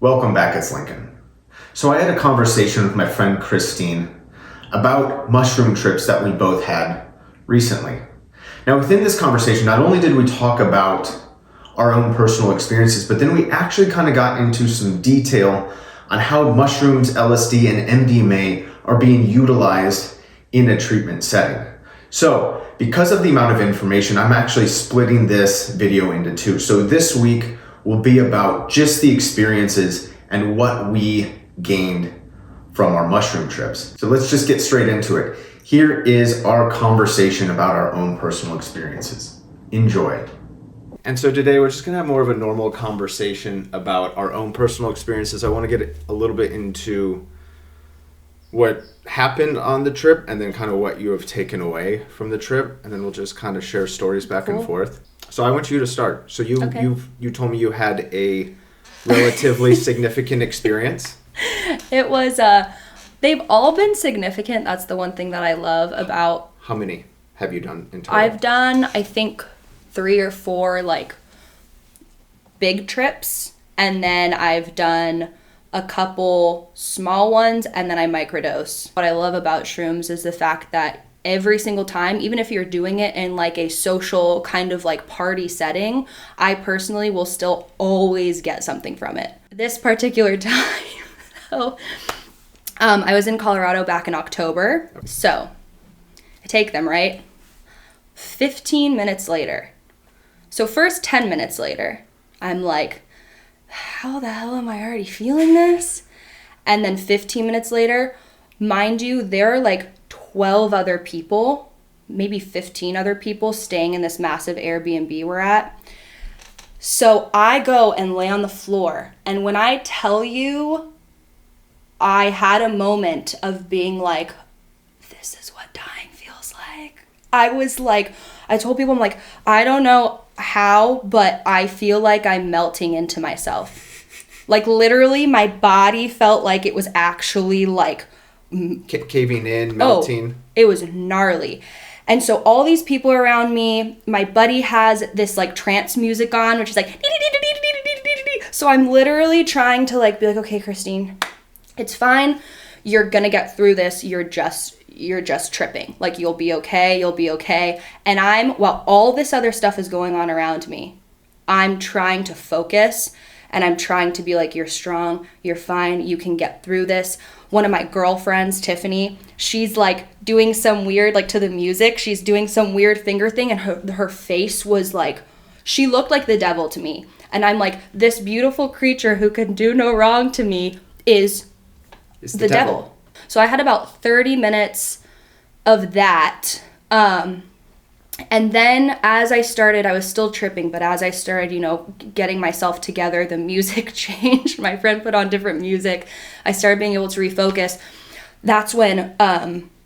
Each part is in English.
Welcome back, it's Lincoln. So I had a conversation with my friend Christine about mushroom trips that we both had recently. Now within this conversation, not only did we talk about our own personal experiences, but then we actually kind of got into some detail on how mushrooms, LSD, and MDMA are being utilized in a treatment setting. So because of the amount of information, I'm actually splitting this video into two. So this week will be about just the experiences and what we gained from our mushroom trips. So let's just get straight into it. Here is our conversation about our own personal experiences. Enjoy. And so today we're just gonna have more of a normal conversation about our own personal experiences. I wanna get a little bit into what happened on the trip and then kind of what you have taken away from the trip. And then we'll just kind of share stories back and forth. So I want you to start. So you told me you had a relatively significant experience. It was, they've all been significant. That's the one thing that I love about... How many have you done in total? I've done, I think, 3 or 4, big trips. And then I've done a couple small ones, and then I microdose. What I love about shrooms is the fact that every single time, even if you're doing it in a social kind of party setting, I personally will still always get something from it. This particular time, I was in Colorado back in October. So I take them, right? 15 minutes later. So first 10 minutes later, I'm like, how the hell am I already feeling this? And then 15 minutes later, mind you, there are 12 other people, maybe 15 other people staying in this massive Airbnb we're at. So I go and lay on the floor. And when I tell you, I had a moment of being like, this is what dying feels like. I told people, I don't know how, but I feel like I'm melting into myself. Literally, my body felt like it was actually caving in, melting. Oh, it was gnarly. And so all these people around me, my buddy has this trance music on, which is so I'm literally trying to be okay, Christine, it's fine. You're gonna get through this. You're just tripping. You'll be okay. And while all this other stuff is going on around me, I'm trying to focus and I'm trying to be you're strong, you're fine, you can get through this. One of my girlfriends, Tiffany, she's doing some weird, to the music, she's doing some weird finger thing, and her face was she looked like the devil to me. And I'm this beautiful creature who can do no wrong to me is the devil. So I had about 30 minutes of that. And then as I started, I was still tripping, but as I started, getting myself together, the music changed. My friend put on different music. I started being able to refocus. That's when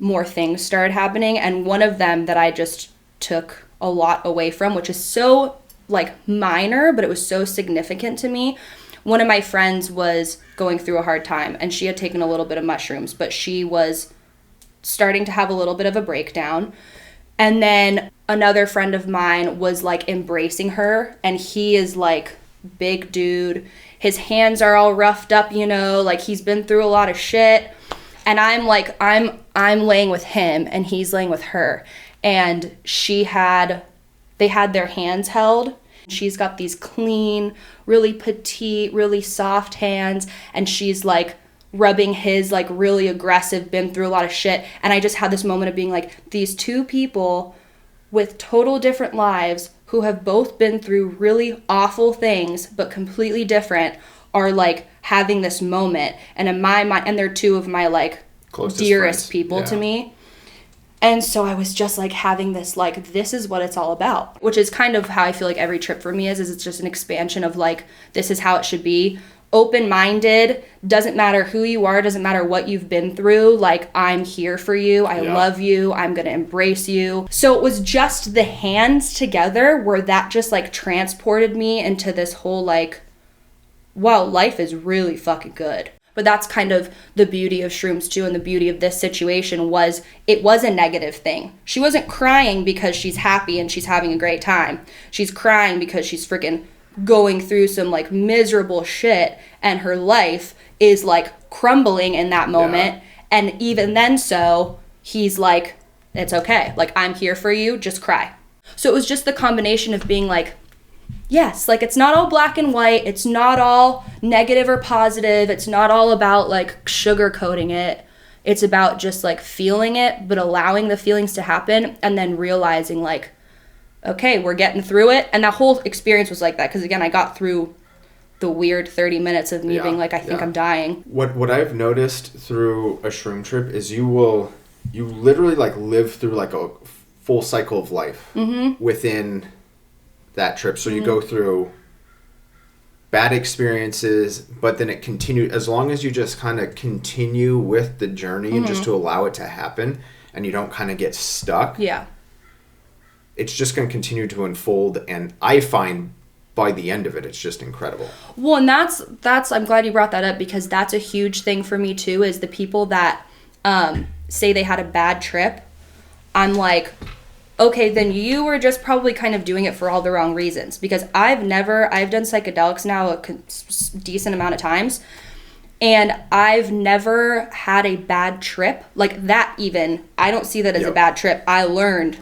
more things started happening. And one of them that I just took a lot away from, which is so minor, but it was so significant to me. One of my friends was going through a hard time and she had taken a little bit of mushrooms, but she was starting to have a little bit of a breakdown. And then another friend of mine was embracing her, and he is big dude. His hands are all roughed up, he's been through a lot of shit. And I'm I'm laying with him and he's laying with her. And they had their hands held. She's got these clean, really petite, really soft hands, and she's rubbing his really aggressive, been through a lot of shit. And I just had this moment of being these two people with total different lives who have both been through really awful things but completely different are having this moment. And in my mind, and they're two of my closest dearest friends. people Yeah. to me. And so I was just having this this is what it's all about, which is kind of how I feel every trip for me is it's just an expansion of this is how it should be. Open-minded, doesn't matter who you are, doesn't matter what you've been through, I'm here for you, I love you, I'm gonna embrace you. So it was just the hands together where that just transported me into this whole wow, life is really fucking good. But that's kind of the beauty of shrooms too, and the beauty of this situation was it was a negative thing. She wasn't crying because she's happy and she's having a great time. She's crying because she's freaking going through some like miserable shit, and her life is like crumbling in that moment. And even then, so he's like, it's okay. Like, I'm here for you. Just cry. So it was just the combination of being like, yes, like it's not all black and white. It's not all negative or positive. It's not all about like sugarcoating it. It's about just like feeling it, but allowing the feelings to happen, and then realizing like, okay, we're getting through it. And that whole experience was like that. Because again, I got through the weird 30 minutes of me being like, I think I'm dying. What I've noticed through a shroom trip is you literally like live through like a full cycle of life within that trip. So you go through bad experiences, but then it continued, as long as you just kind of continue with the journey and just to allow it to happen, and you don't kind of get stuck. Yeah. It's just going to continue to unfold, and I find by the end of it, it's just incredible. Well, and that's I'm glad you brought that up, because that's a huge thing for me too, is the people that say they had a bad trip. I'm like, okay, then you were just probably kind of doing it for all the wrong reasons, because I've done psychedelics now a decent amount of times, and I've never had a bad trip like that. Even I don't see that as a bad trip. I learned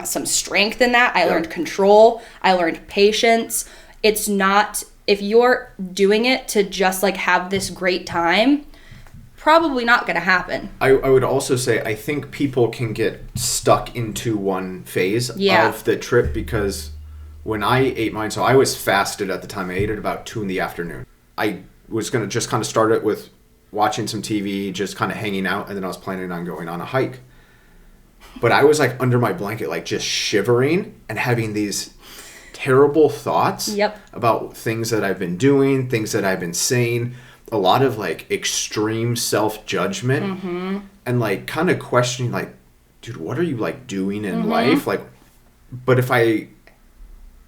some strength in that. I learned control. I learned patience. It's not, if you're doing it to just like have this great time, probably not going to happen. I would also say I think people can get stuck into one phase of the trip, because when I ate mine, so I was fasted at the time. I ate at about 2 p.m. I was going to just kind of start it with watching some TV, just kind of hanging out, and then I was planning on going on a hike. But I was like under my blanket, like just shivering and having these terrible thoughts about things that I've been doing, things that I've been saying, a lot of like extreme self-judgment and like kind of questioning like, dude, what are you like doing in life? Like, but if I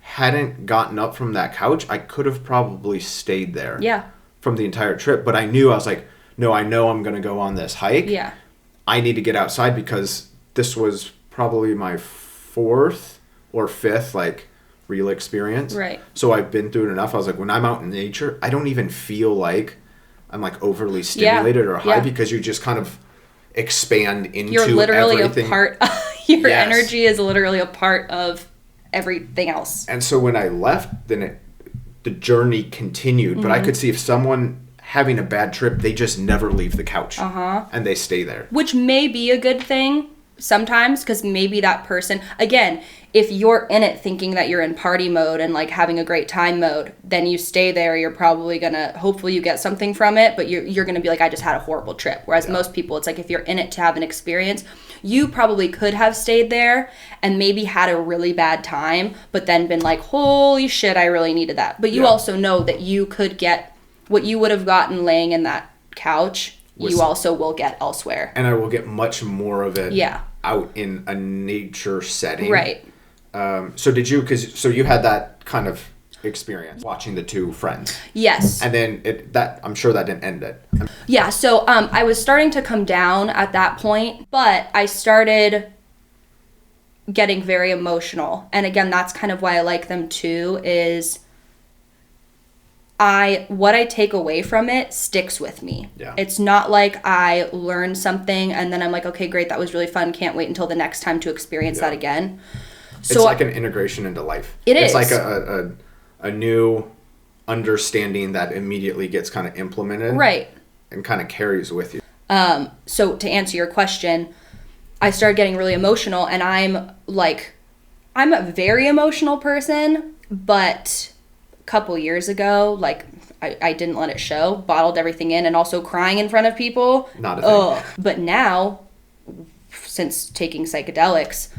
hadn't gotten up from that couch, I could have probably stayed there from the entire trip. But I knew, I was like, no, I know I'm going to go on this hike. I need to get outside, because this was probably my 4th or 5th like real experience. So I've been through it enough. I was like, when I'm out in nature, I don't even feel like I'm like overly stimulated or high, because you just kind of expand into You're literally everything. A part your energy is literally a part of everything else. And so when I left, then the journey continued, but I could see if someone having a bad trip, they just never leave the couch and they stay there. Which may be a good thing sometimes, because maybe that person, again, if you're in it thinking that you're in party mode and like having a great time mode, then you stay there. You're probably gonna, hopefully you get something from it, but you're gonna be like, I just had a horrible trip. Whereas most people, it's like, if you're in it to have an experience, you probably could have stayed there and maybe had a really bad time, but then been like, holy shit, I really needed that. But you also know that you could get what you would have gotten laying in that couch, you also will get elsewhere. And I will get much more of it out in a nature setting. So did you, so you had that kind of experience watching the 2 friends. Yes. And then I'm sure that didn't end it. Yeah, so I was starting to come down at that point, but I started getting very emotional. And again, that's kind of why I like them too, is what I take away from it sticks with me. It's not like I learned something and then I'm like, okay, great, that was really fun, can't wait until the next time to experience that again. So it's like an integration into life. It's like a new understanding that immediately gets kind of implemented. And kind of carries with you. So to answer your question, I started getting really emotional, and I'm a very emotional person, but a couple years ago, like I didn't let it show, bottled everything in, and also crying in front of people. Not a thing. But now, since taking psychedelics,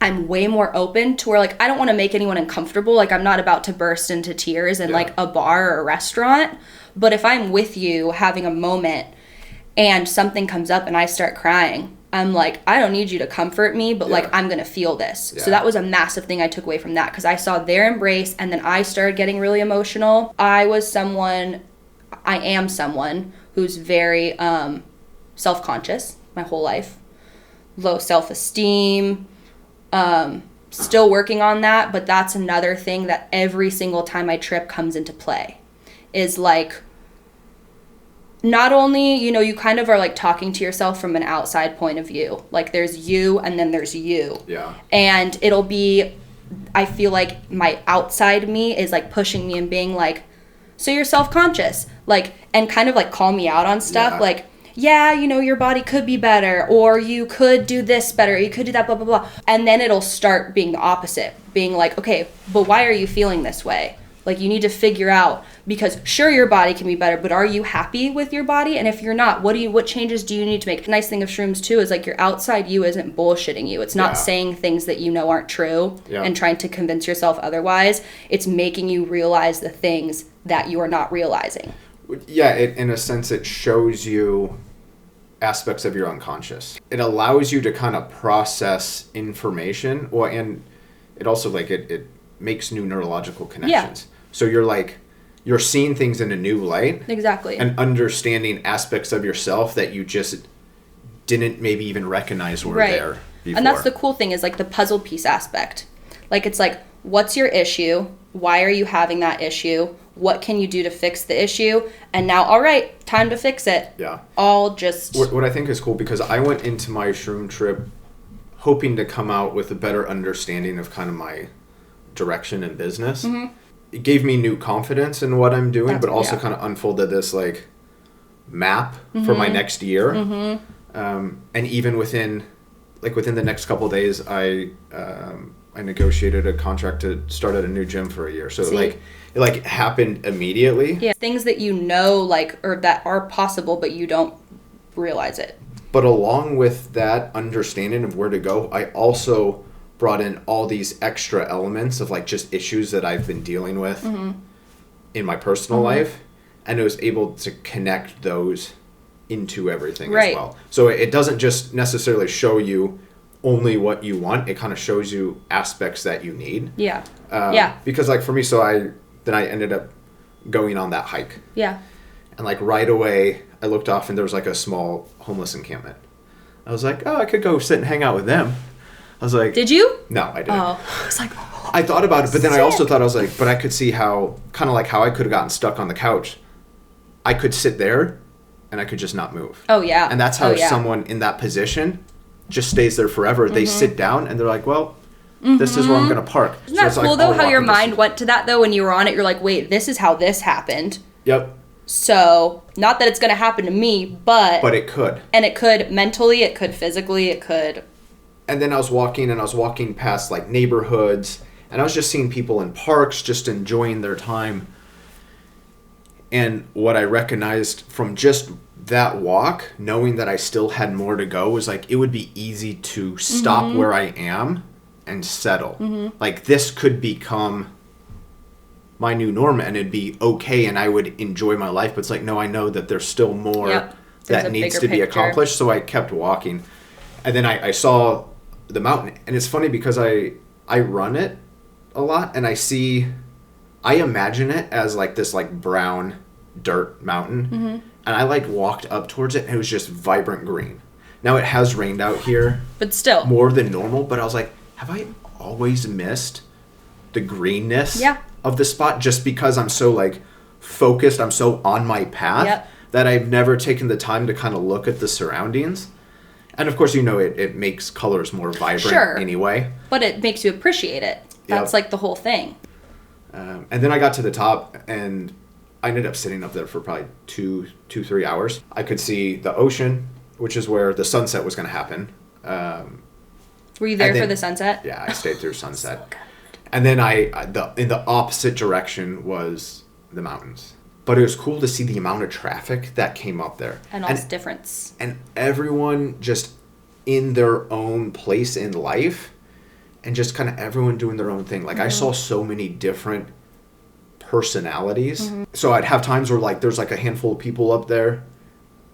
I'm way more open to where, like, I don't want to make anyone uncomfortable. Like, I'm not about to burst into tears in, like, a bar or a restaurant. But if I'm with you having a moment and something comes up and I start crying, I'm like, I don't need you to comfort me, but, like, I'm going to feel this. So that was a massive thing I took away from that, because I saw their embrace, and then I started getting really emotional. I am someone who's very self-conscious my whole life. Low self-esteem, still working on that, but that's another thing that every single time I trip comes into play. Is like, not only, you know, you kind of are like talking to yourself from an outside point of view. Like there's you and then there's you. Yeah. And it'll be, I feel like my outside me is like pushing me and being like, so you're self-conscious. Like, and kind of like call me out on stuff. Yeah. Like, yeah, you know, your body could be better, or you could do this better, or you could do that, blah, blah, blah. And then it'll start being the opposite, being like, okay, but why are you feeling this way? Like, you need to figure out, because sure, your body can be better, but are you happy with your body? And if you're not, what changes do you need to make? The nice thing of shrooms too is like your outside you isn't bullshitting you. It's not saying things that you know aren't true and trying to convince yourself otherwise. It's making you realize the things that you are not realizing. Yeah, in a sense, it shows you aspects of your unconscious. It allows you to kind of process information, and it also like it makes new neurological connections. So you're seeing things in a new light. Exactly. And understanding aspects of yourself that you just didn't maybe even recognize were there before. And that's the cool thing, is like the puzzle piece aspect. Like, it's like, what's your issue? Why are you having that issue? What can you do to fix the issue? And now, all right, time to fix it. Yeah. All just... What I think is cool, because I went into my shroom trip hoping to come out with a better understanding of kind of my direction in business. Mm-hmm. It gave me new confidence in what I'm doing, but also kind of unfolded this like map for my next year. Mm-hmm. And even within the next couple of days, I negotiated a contract to start at a new gym for a year. So it happened immediately. Yeah, things that you know, like, or that are possible, but you don't realize it. But along with that understanding of where to go, I also brought in all these extra elements of like just issues that I've been dealing with in my personal life, and I was able to connect those into everything as well. So it doesn't just necessarily show you only what you want, it kind of shows you aspects that you need. Yeah. Because like for me, so I ended up going on that hike. Yeah. And like right away, I looked off and there was like a small homeless encampment. I was like, oh, I could go sit and hang out with them. I was like... Did you? No, I didn't. Oh. I was like... Oh, I thought about it, but then I also thought, I was like, but I could see how, kind of like how I could have gotten stuck on the couch. I could sit there and I could just not move. Oh, yeah. And that's how someone in that position just stays there forever. They sit down and they're like, well, this is where I'm going to park. Isn't that cool, like, though, how your mind went to that, though, when you were on it? You're like, wait, this is how this happened. Yep. So, not that it's going to happen to me, but... But it could. And it could mentally, it could physically, it could... And then I was walking past, like, neighborhoods, and I was just seeing people in parks just enjoying their time. And what I recognized from just that walk, knowing that I still had more to go, was like, it would be easy to stop where I am and settle. Like, this could become my new norm and it'd be okay and I would enjoy my life. But it's like, no, I know that there's still more that needs to be accomplished. So I kept walking. And then I saw the mountain. And it's funny because I run it a lot and I imagine it as like this like brown dirt mountain. And I like walked up towards it and it was just vibrant green. Now it has rained out here. But still. More than normal. But I was like, have I always missed the greenness of the spot just because I'm so like focused, I'm so on my path that I've never taken the time to kind of look at the surroundings. And of course, you know, it makes colors more vibrant anyway. But it makes you appreciate it. That's like the whole thing. And then I got to the top and I ended up sitting up there for probably 3 hours. I could see the ocean, which is where the sunset was going to happen. Were you there for the sunset? Yeah, I stayed through sunset. So good. And then in the opposite direction was the mountains. But it was cool to see the amount of traffic that came up there. And all this difference. And everyone just in their own place in life. And just kind of everyone doing their own thing. Like, I saw so many different personalities. So I'd have times where, like, there's, like, a handful of people up there.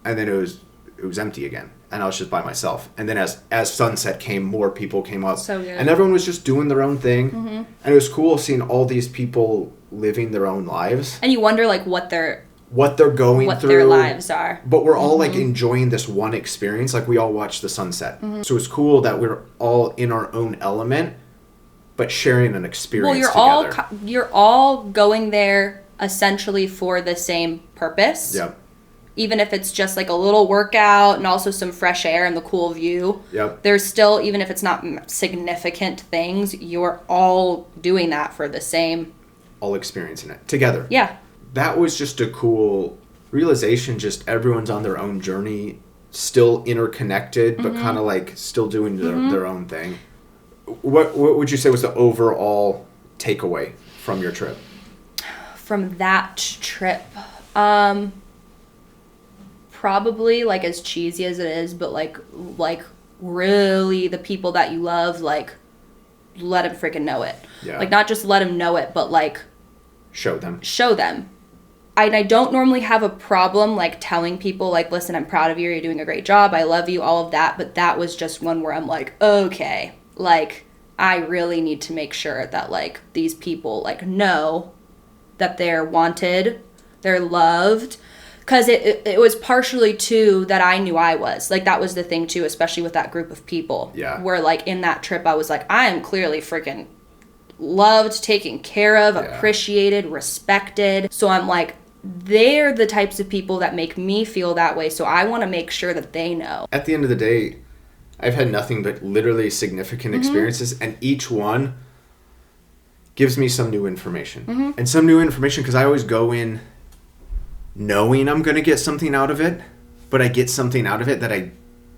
And then it was empty again. And I was just by myself. And then as sunset came, more people came up. So good. And everyone was just doing their own thing. And it was cool seeing all these people living their own lives. And you wonder, like, what they're going what through. Their lives are. But we're all, like, enjoying this one experience. Like, we all watched the sunset. So it's cool that we're all in our own element, but sharing an experience Well, together. you're all going there essentially for the same purpose. Yep. Even if it's just like a little workout and also some fresh air and the cool view. Yep. There's still, even if it's not significant things, you're all doing that for the same. All experiencing it together. Yeah. That was just a cool realization. Just everyone's on their own journey, still interconnected, but kind of like still doing their own thing. What would you say was the overall takeaway from your trip? From that trip, probably like as cheesy as it is, but like really the people that you love, like let them freaking know it. Yeah. Like not just let them know it, but like Show them. I don't normally have a problem like telling people like, listen, I'm proud of you, you're doing a great job, I love you, all of that, but that was just one where I'm like, okay, like I really need to make sure that like these people like know that they're wanted, they're loved, because it was partially too that I knew I was like, that was the thing too, especially with that group of people. Yeah. Where like in that trip I was like, I am clearly freaking loved, taken care of, appreciated, respected. So I'm like, they're the types of people that make me feel that way, so I want to make sure that they know. At the end of the day, I've had nothing but literally significant experiences, and each one gives me some new information. And some new information, because I always go in knowing I'm going to get something out of it, but I get something out of it that I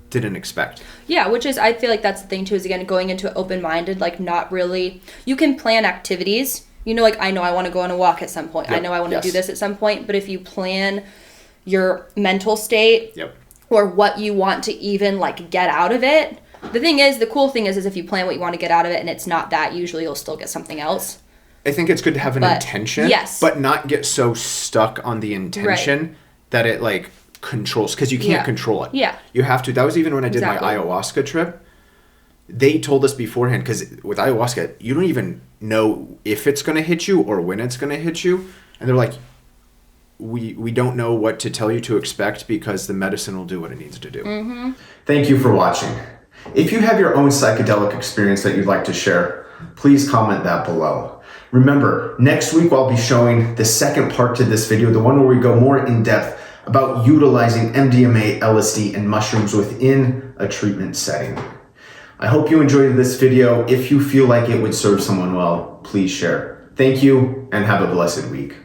didn't expect. Yeah, which is, I feel like that's the thing too, is again, going into it open-minded, like not really, you can plan activities. You know, like I know I want to go on a walk at some point. Yep. I know I want to do this at some point, but if you plan your mental state or what you want to even like get out of it, the cool thing is if you plan what you want to get out of it and it's not that, usually you'll still get something else. I think it's good to have an intention, yes, but not get so stuck on the intention that it like controls, because you can't control it. Yeah. You have to. That was even when I did my ayahuasca trip. They told us beforehand, because with ayahuasca, you don't even know if it's going to hit you or when it's going to hit you. And they're like, we don't know what to tell you to expect because the medicine will do what it needs to do. Thank you for watching. If you have your own psychedelic experience that you'd like to share, please comment that below. Remember, next week I'll be showing the second part to this video, the one where we go more in depth about utilizing MDMA, LSD, and mushrooms within a treatment setting. I hope you enjoyed this video. If you feel like it would serve someone well, please share. Thank you and have a blessed week.